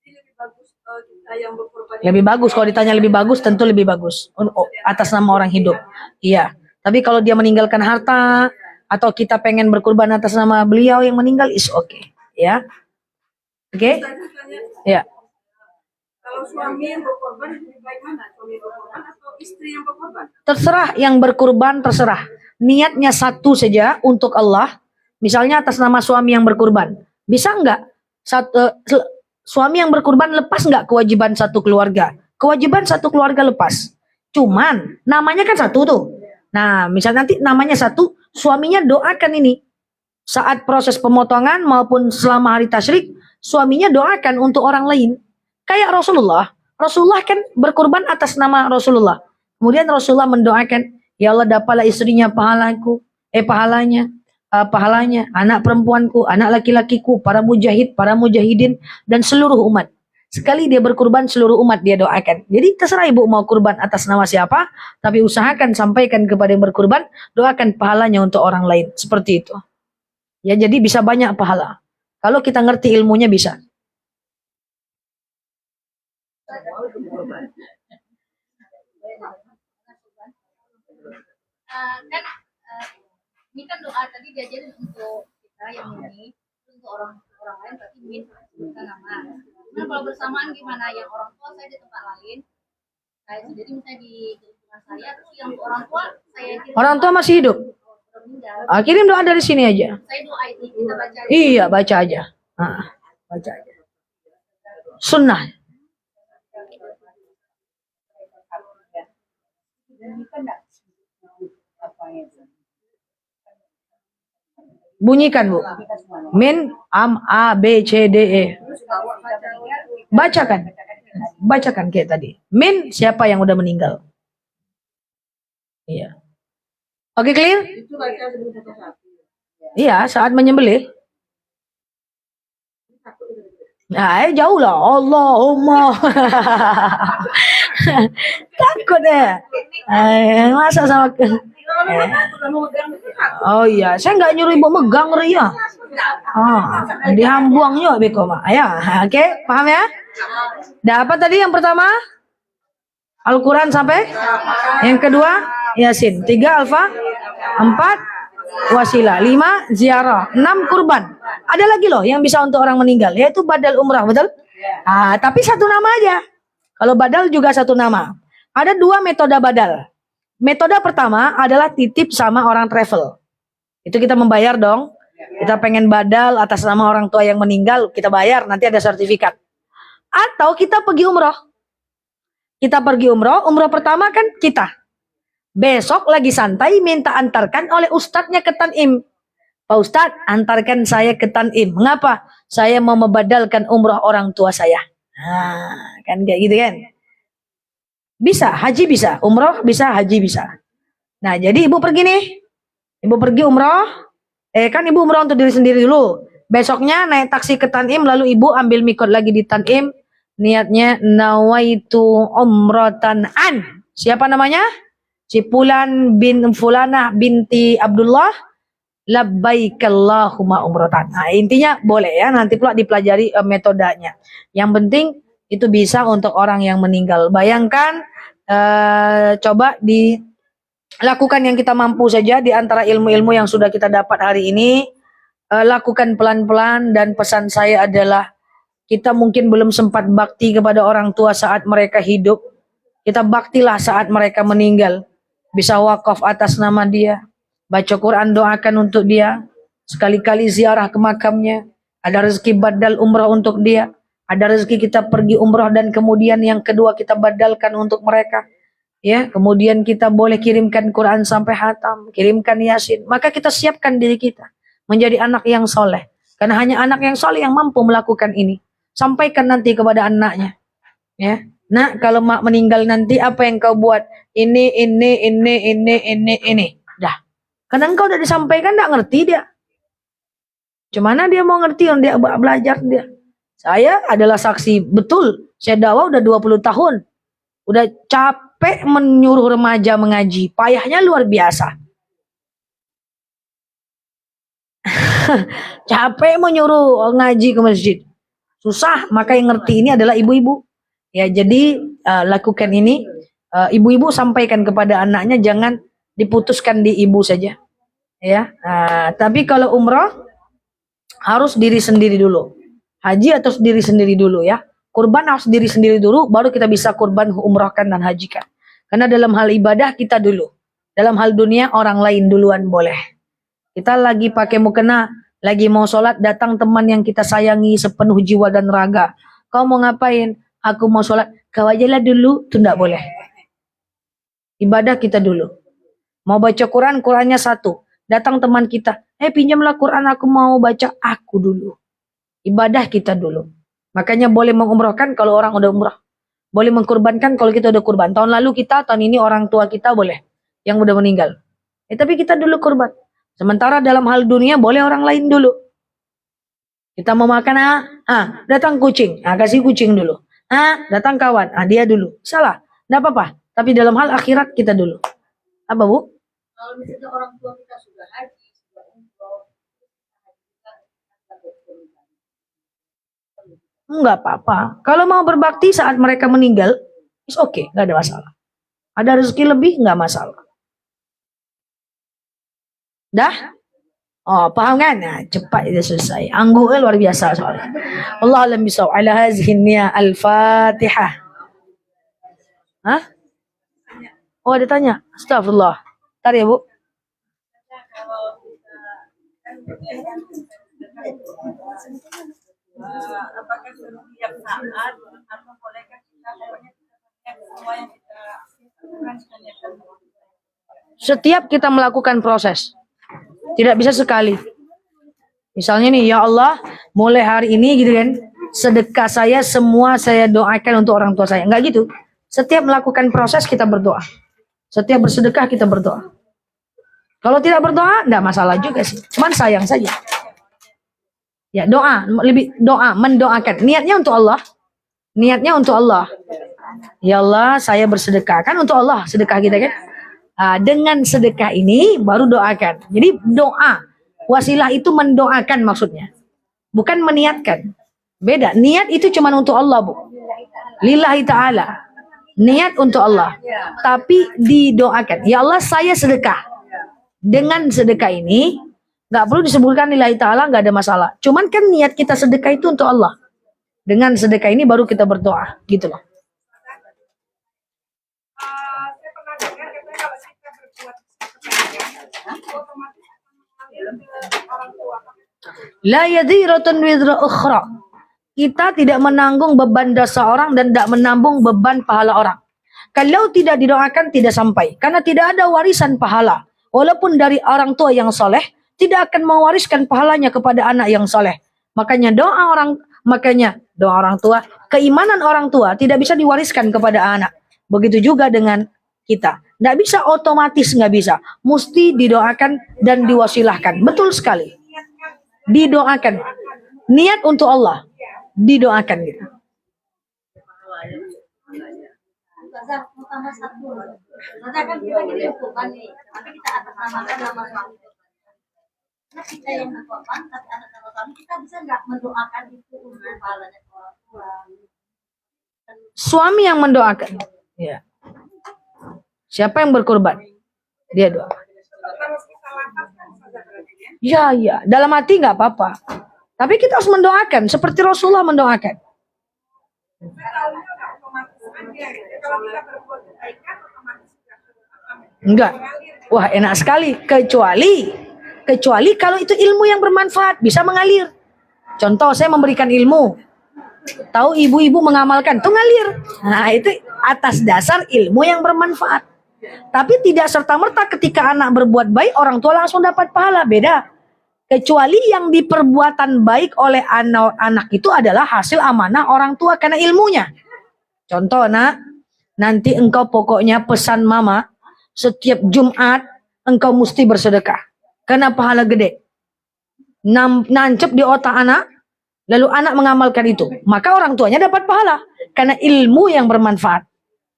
Jadi lebih bagus kita yang berkorban. Lebih bagus. Kalau ditanya lebih bagus, tentu lebih bagus. Atas nama orang hidup. Iya. Tapi kalau dia meninggalkan harta, atau kita pengen berkurban atas nama beliau yang meninggal, is okay. Ya. Oke? Ya. Kalau suami yang berkorban lebih baik mana? Suami yang berkorban atau istri yang berkorban? Terserah yang berkurban, terserah. Niatnya satu saja untuk Allah. Misalnya atas nama suami yang berkurban. Bisa nggak suami yang berkurban lepas nggak kewajiban satu keluarga? Kewajiban satu keluarga lepas. Cuman namanya kan satu tuh. Nah, misalnya nanti namanya satu, suaminya doakan ini. Saat proses pemotongan maupun selama hari tasyrik, suaminya doakan untuk orang lain. Kayak Rasulullah kan berkurban atas nama Rasulullah. Kemudian Rasulullah mendoakan, ya Allah dapatlah istrinya pahalanya, anak perempuanku, anak laki-lakiku, para mujahidin, dan seluruh umat. Sekali dia berkurban, seluruh umat dia doakan. Jadi terserah ibu mau kurban atas nama siapa, tapi usahakan sampaikan kepada yang berkurban, doakan pahalanya untuk orang lain. Seperti itu. Ya, jadi bisa banyak pahala. Kalau kita ngerti ilmunya bisa. Ini kan doa tadi diajarin untuk kita yang ini, untuk orang lain berarti min sebutkan nama. Nah, kalau bersamaan gimana? Yang orang tua saya di tempat lain, saya sendiri misalnya di lingkungan saya, terus yang orang tua saya orang tua masih hidup. Kirim doa dari sini aja. Saya doa itu kita baca. Iya, baca aja. Baca aja. Sunnah. Bunyikan, Bu. Min, am, a, b, c, d, e. Bacakan kayak tadi. Min, siapa yang udah meninggal. Iya. Oke, clear? Iya, saat menyembelih. Nah, jauh lah. Allahumma. Takut ya. Masa sama oh iya, saya nggak nyuruh ibu megang ya. Dihambuang yuk beko mak. Ya, oke, paham ya? Dapat tadi yang pertama Al-Quran sampai yang kedua Yasin, 3 Alfa, 4 Wasilah, 5 Ziarah, 6 kurban. Ada lagi loh yang bisa untuk orang meninggal, yaitu badal umrah, betul? Tapi satu nama aja. Kalau badal juga satu nama. Ada 2 metode badal. Metode pertama adalah titip sama orang travel. Itu kita membayar dong. Kita pengen badal atas nama orang tua yang meninggal, kita bayar, nanti ada sertifikat. Atau kita pergi umroh. Kita pergi umroh pertama kan kita. Besok lagi santai minta antarkan oleh ustadznya ke Tanim. Pak Ustadz, antarkan saya ke Tanim. Mengapa? Saya mau membadalkan umroh orang tua saya. Kan kayak gitu kan. Bisa, haji bisa, umroh bisa, haji bisa. Nah, jadi ibu pergi nih. Ibu pergi umroh. Kan ibu umroh untuk diri sendiri dulu. Besoknya naik taksi ke Tanim, lalu ibu ambil mikot lagi di Tanim. Niatnya nawaitu umratan an. Siapa namanya? Si Fulan bin Fulanah binti Abdullah. Labbaikallahumma umratan. Nah, intinya boleh ya, nanti pula dipelajari metodenya. Yang penting itu bisa untuk orang yang meninggal. Bayangkan, coba lakukan yang kita mampu saja di antara ilmu-ilmu yang sudah kita dapat hari ini. Lakukan pelan-pelan, dan pesan saya adalah kita mungkin belum sempat bakti kepada orang tua saat mereka hidup. Kita baktilah saat mereka meninggal. Bisa wakaf atas nama dia, baca Quran, doakan untuk dia, sekali-kali ziarah ke makamnya. Ada rezeki badal umrah untuk dia, ada rezeki kita pergi umrah dan kemudian yang kedua kita badalkan untuk mereka. Ya, kemudian kita boleh kirimkan Quran sampai hatam, kirimkan Yasin. Maka kita siapkan diri kita menjadi anak yang soleh. Karena hanya anak yang soleh yang mampu melakukan ini. Sampaikan nanti kepada anaknya. Ya, nak, kalau mak meninggal nanti apa yang kau buat? Ini. Dah. Karena engkau udah disampaikan, enggak ngerti dia. Cuman dia mau ngerti, dia belajar dia. Saya adalah saksi betul. Saya dakwah udah 20 tahun. Udah capek menyuruh remaja mengaji. Payahnya luar biasa. Capek menyuruh ngaji ke masjid. Susah, maka yang ngerti ini adalah ibu-ibu. Ya, jadi lakukan ini. Ibu-ibu sampaikan kepada anaknya, jangan diputuskan di ibu saja. Ya, tapi kalau umrah harus diri sendiri dulu. Haji harus diri sendiri dulu ya. Kurban harus diri sendiri dulu, baru kita bisa kurban, umrahkan dan hajikan. Karena dalam hal ibadah kita dulu. Dalam hal dunia orang lain duluan boleh. Kita lagi pakai mukena, lagi mau sholat, datang teman yang kita sayangi sepenuh jiwa dan raga. Kau mau ngapain? Aku mau sholat. Kau aja lah dulu, itu enggak boleh. Ibadah kita dulu. Mau baca Quran, Qurannya satu. Datang teman kita, pinjamlah Quran, aku mau baca. Aku dulu. Ibadah kita dulu. Makanya boleh mengumrahkan kalau orang udah umrah. Boleh mengkurbankan kalau kita udah kurban. Tahun lalu kita, tahun ini orang tua kita boleh. Yang udah meninggal. Tapi kita dulu kurban. Sementara dalam hal dunia boleh orang lain dulu. Kita mau makan, datang kucing, kasih kucing dulu. Datang kawan, dia dulu. Salah, enggak apa-apa. Tapi dalam hal akhirat kita dulu. Apa Bu? Kalau misalnya orang tua kita sudah haji, sudah umroh, enggak apa-apa. Kalau mau berbakti saat mereka meninggal, it's okay, enggak ada masalah. Ada rezeki lebih, enggak masalah. Dah? Oh, paham kan? Nah, cepat itu selesai. Angguknya luar biasa soalnya. Allah alam bisawab. Ala hazihi niyya al-Fatihah. Hah? Oh, ada tanya. Astagfirullah. Ntar ya, Bu. Apakah setiap saat atau bolehkah kita semua yang kita lakukan? Setiap kita melakukan proses. Tidak bisa sekali. Misalnya nih, ya Allah, mulai hari ini gitu kan, sedekah saya semua saya doakan untuk orang tua saya. Enggak gitu. Setiap melakukan proses kita berdoa. Setiap bersedekah kita berdoa. Kalau tidak berdoa, enggak masalah juga sih. Cuman sayang saja. Ya, doa, lebih doa, mendoakan. Niatnya untuk Allah. Niatnya untuk Allah. Ya Allah, saya bersedekah. Kan untuk Allah sedekah kita kan. Dengan sedekah ini baru doakan. Jadi doa, wasilah itu mendoakan maksudnya. Bukan meniatkan. Beda, niat itu cuma untuk Allah, Bu. Lillahi ta'ala. Niat untuk Allah. Tapi didoakan. Ya Allah, saya sedekah. Dengan sedekah ini, gak perlu disebutkan lillahi ta'ala, gak ada masalah. Cuman kan niat kita sedekah itu untuk Allah. Dengan sedekah ini baru kita berdoa. Gitu loh. La yadhiratun widra ukhra. Kita tidak menanggung beban dosa orang dan tidak menambung beban pahala orang. Kalau tidak didoakan tidak sampai. Karena tidak ada warisan pahala. Walaupun dari orang tua yang soleh, tidak akan mewariskan pahalanya kepada anak yang soleh. Makanya doa orang tua, keimanan orang tua tidak bisa diwariskan kepada anak. Begitu juga dengan kita. Tidak bisa otomatis, nggak bisa. Mesti didoakan dan diwasilahkan. Betul sekali. Didoakan. Niat untuk Allah. Didoakan gitu. Utama satu. Maka kan kita gini bukan nih, tapi kita atas namakan nama suami. Nah, kita yang berkorban, tapi atas nama suami kita bisa nggak mendoakan itu untuk pahalanya orang tua. Suami yang mendoakan. Ya. Siapa yang berkorban? Dia doa. Tetap harus kita lakukan saja berarti ya. Ya, ya. Dalam hati nggak apa-apa. Tapi kita harus mendoakan seperti Rasulullah mendoakan. Kalau nggak otomatis aja gitu. Kalau kita berbuat kebaikan otomatis sudah Enggak. Wah, enak sekali. Kecuali kalau itu ilmu yang bermanfaat, bisa mengalir. Contoh, saya memberikan ilmu. Tahu ibu-ibu mengamalkan, tuh ngalir. Nah, itu atas dasar ilmu yang bermanfaat. Tapi tidak serta-merta ketika anak berbuat baik, orang tua langsung dapat pahala. Beda. Kecuali yang diperbuatan baik oleh anak itu adalah hasil amanah orang tua karena ilmunya. Contoh, nak, nanti engkau pokoknya pesan mama, setiap Jumat engkau mesti bersedekah. Karena pahala gede. Nancep di otak anak, lalu anak mengamalkan itu. Maka orang tuanya dapat pahala. Karena ilmu yang bermanfaat.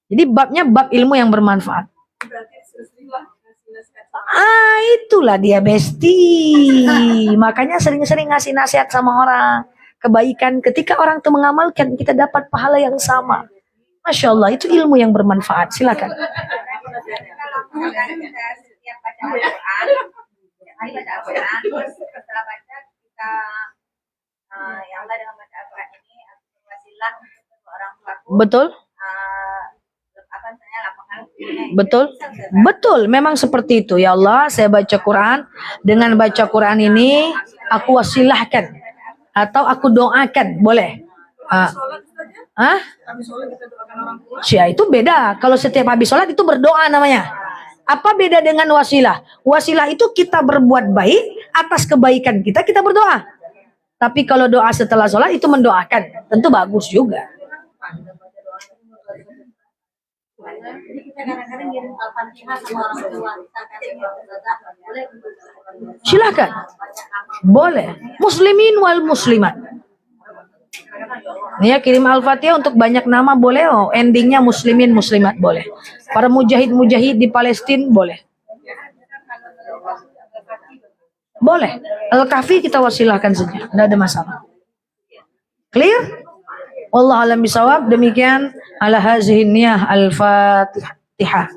Jadi babnya bab ilmu yang bermanfaat. berarti sering-seringlah ngasih nasihat. Itulah dia besti. Makanya sering-sering ngasih nasihat sama orang. Kebaikan ketika orang itu mengamalkan, kita dapat pahala yang sama. Masya Allah, itu ilmu yang bermanfaat. Silakan. Kalau kita setiap baca Al-Quran, setiap hari baca Al-Quran, terus setelah baca kita ya Allah dengan baca Al-Quran ini wasilah untuk kedua orang tuaku. Betul? Apa misalnya lapangan dunia. Betul? Betul, memang seperti itu. Ya Allah, saya baca Quran. Dengan baca Quran ini, aku wasilahkan. Atau aku doakan. Boleh? Sholat saja, Hah? habis sholat kita doakan orang tua. Ya, itu beda. Kalau setiap habis sholat itu berdoa namanya. Apa beda dengan wasilah? Wasilah itu kita berbuat baik, atas kebaikan kita berdoa. Tapi kalau doa setelah sholat itu mendoakan. Tentu bagus juga. Jadi kita kadang-kadang ngirim Al-Fatihah sama orang tua kita kasih boleh. Silakan. Boleh. Muslimin wal muslimat. Ya, kirim Al-Fatihah untuk banyak nama boleh. Oh, endingnya muslimin muslimat boleh. Para mujahid di Palestina boleh. Boleh. Al-Kahfi kita wasilahkan saja. Tidak ada masalah. Clear? Wallahu a'lam bishawab. Demikian ala hazihi niyah al-Fatihah.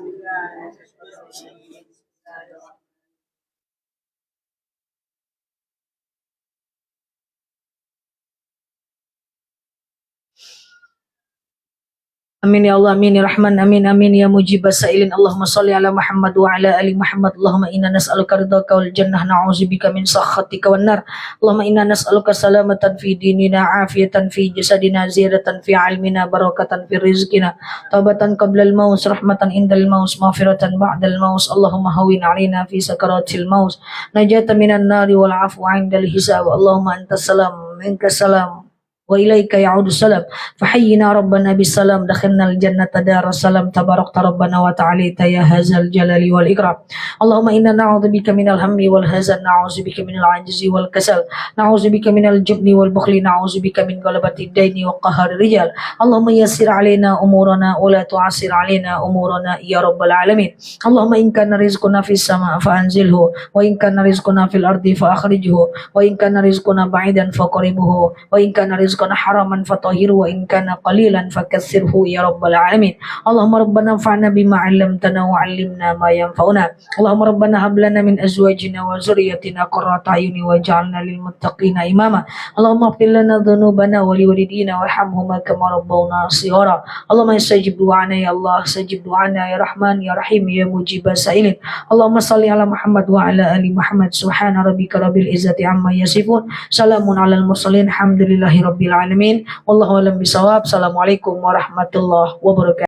Amin ya Allah, amin ya Rahman, amin amin ya mujibas sa'ilin. Allahumma salli ala Muhammad wa ala ali Muhammad. Allahumma inna nas'aluka ridhaka wal jannah, na'udzubika min sakhatika wan nar. Allahumma inna nas'aluka salamatan fi dinina, afiyatan fi jasadina, ziyadatan fi ilmina, barakatan fi rizqina, taubatan qabla al-maut, rahmatan indal maut, maghfiratan ba'da al-maut. Allahumma hawwin 'alaina fi sakaratil maut, najatan minan nari wal 'afwa 'indal hisab. Allahumma antas salam, minkas salam, wa ilaika ya'udu salam. Fahayyina rabbana bisalam, dakhilna al-jannata daras salam, tabarakta rabbana wa ta'alita ya hazal jalali wal ikram. Allahumma inna na'udzubika minal hammi wal hazan, na'udzubika minal ajzi wal kasal, na'udzubika minal jubni wal bukhli, na'udzubika min ghalabati daini wa qahari rijal. Allahumma yassir alaina umurana wa la tu'assir alaina umurana ya rabbal alamin. Allahumma in kana rizquna fis sama' fa anzilhu, wa in kana rizquna fil ardi fa akhrijhu, wa in kana rizquna ba'idan fa qaribuhu, wa in kana rizquna haraman fatahhiru, wa in kana qalilan fakassirhu ya rabbal alamin. Allahumma rabbana anfa'na bima 'allamtana wa 'allimna ma yanfa'una. Allahumma rabbana hab lana min azwajina wa dhurriyyatina qurrata a'yuni waj'alna lil muttaqina imama. Allahumma ighfir lana dhunubana wa liwalidina warhamhuma kama rabbawna shighara. Allahumma istajib du'ana ya Allah, istajib du'ana ya Rahman ya Rahim ya mujibas sa'ilin. Allahumma salli ala Muhammad wa ala ali Muhammad. Subhana rabbika rabbil izzati amma yasifun, salamun alal mursalin, alhamdulillahi rabbil alamin. Wallahu a'lam bishawab. Assalamualaikum warahmatullahi wabarakatuh.